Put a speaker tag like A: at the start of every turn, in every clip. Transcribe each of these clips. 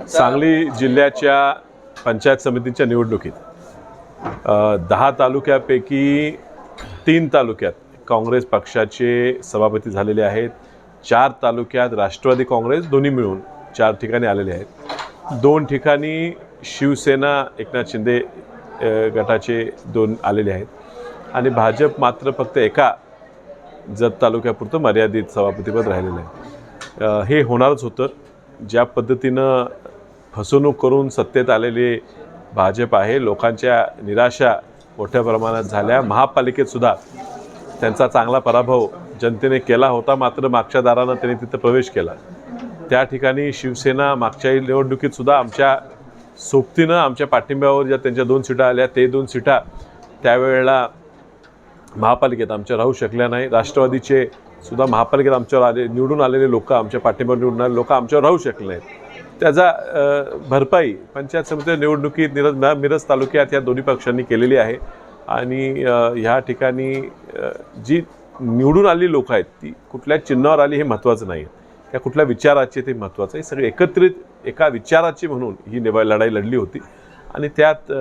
A: सांगली जिल्ह्याच्या पंचायत समितीच्या निवडणुकीत 10 तालुक्यापैकी 3 तालुक्यात काँग्रेस पक्षाचे सभापती झालेले आहेत। 4 तालुक्यात राष्ट्रवादी काँग्रेस दोन्ही मिळून 4 ठिकाणी आलेले आहेत। 2 ठिकाणी शिवसेना एकनाथ शिंदे गटाचे 2 आलेले आहेत आणि भाजप मात्र फक्त एका जत तालुक्यापुरतं मर्यादित सभापतीपद राहिलेलं आहे। हे होणारच होतं। ज्या पद्धतीनं फसवणूक करून सत्तेत आलेले भाजप आहे, लोकांच्या निराशा मोठ्या प्रमाणात झाल्या। महापालिकेत सुद्धा त्यांचा चांगला पराभव जनतेने केला होता, मात्र मागच्या दारानं त्यांनी तिथं प्रवेश केला। त्या ठिकाणी शिवसेना मागच्या निवडणुकीत सुद्धा आमच्या सोबतीनं आमच्या पाठिंब्यावर ज्या त्यांच्या 2 सीटा आल्या ते 2 सीटा त्यावेळेला महापालिकेत आमच्या राहू शकल्या नाही। राष्ट्रवादीचे सुद्धा महापालिकेत आमच्यावर आले निवडून आलेले लोक, आमच्या पाठिंब्यावर निवडून आलेले लोक आमच्यावर राहू शकले नाहीत। त्याचा भरपाई पंचायत समिती निवडणुकीत मिरज तालुक्यात या दोन्ही पक्षांनी केलेली आहे आणि ह्या ठिकाणी जी निवडून आलेली लोक आहेत ती कुठल्या चिन्हावर आली हे महत्त्वाचं नाही, त्या कुठल्या विचाराची ते महत्त्वाचं आहे। सगळे एकत्रित एका विचाराची म्हणून ही लढाई लढली होती आणि त्यात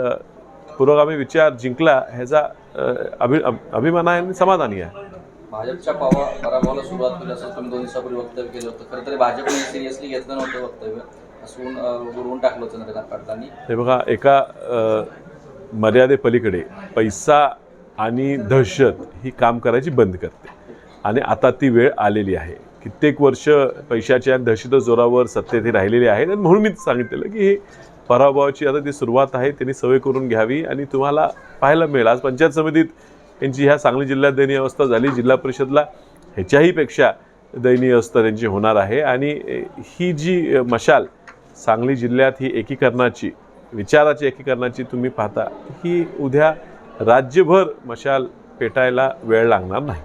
A: पुरोगामी विचार जिंकला ह्याचा अभिमान आहे आणि समाधानी आहे।
B: भाजपच्या पराभवाला सुरुवात केली असं तुम्ही 2 दिवसापूर्वी वक्तव्य केलं होतं। खरं तर भाजपने सिरियसली घेतलं नव्हतं वक्तव्य, असून गुरवून टाकलं चंद्रकांत पाटलांनी।
A: हे बघा, एका मर्यादेपलीकडे पैसा आणि दहशत ही काम करायची बंद करते आणि आता ती वेळ आलेली आहे। कित्येक वर्ष पैशाच्या दहशत जोरावर सत्तेत राहिलेली आहेत आणि म्हणून मी सांगितलेलं की ही पराभवाची आता ती सुरुवात आहे, त्यांनी सवय करून घ्यावी आणि तुम्हाला पाहायला मिळेल आज पंचायत समितीत त्यांची ह्या सांगली जिल्ह्यात दयनीय अवस्था झाली, जिल्हा परिषदला ह्याच्याही पेक्षा दयनीय अवस्था त्यांची होणार आहे। आणि ही जी मशाल सांगली जिल्ह्यात ही एकीकरणाची विचाराची एकीकरणाची तुम्ही पाहता, ही उद्या राज्यभर मशाल पेटायला वेळ लागणार नाही।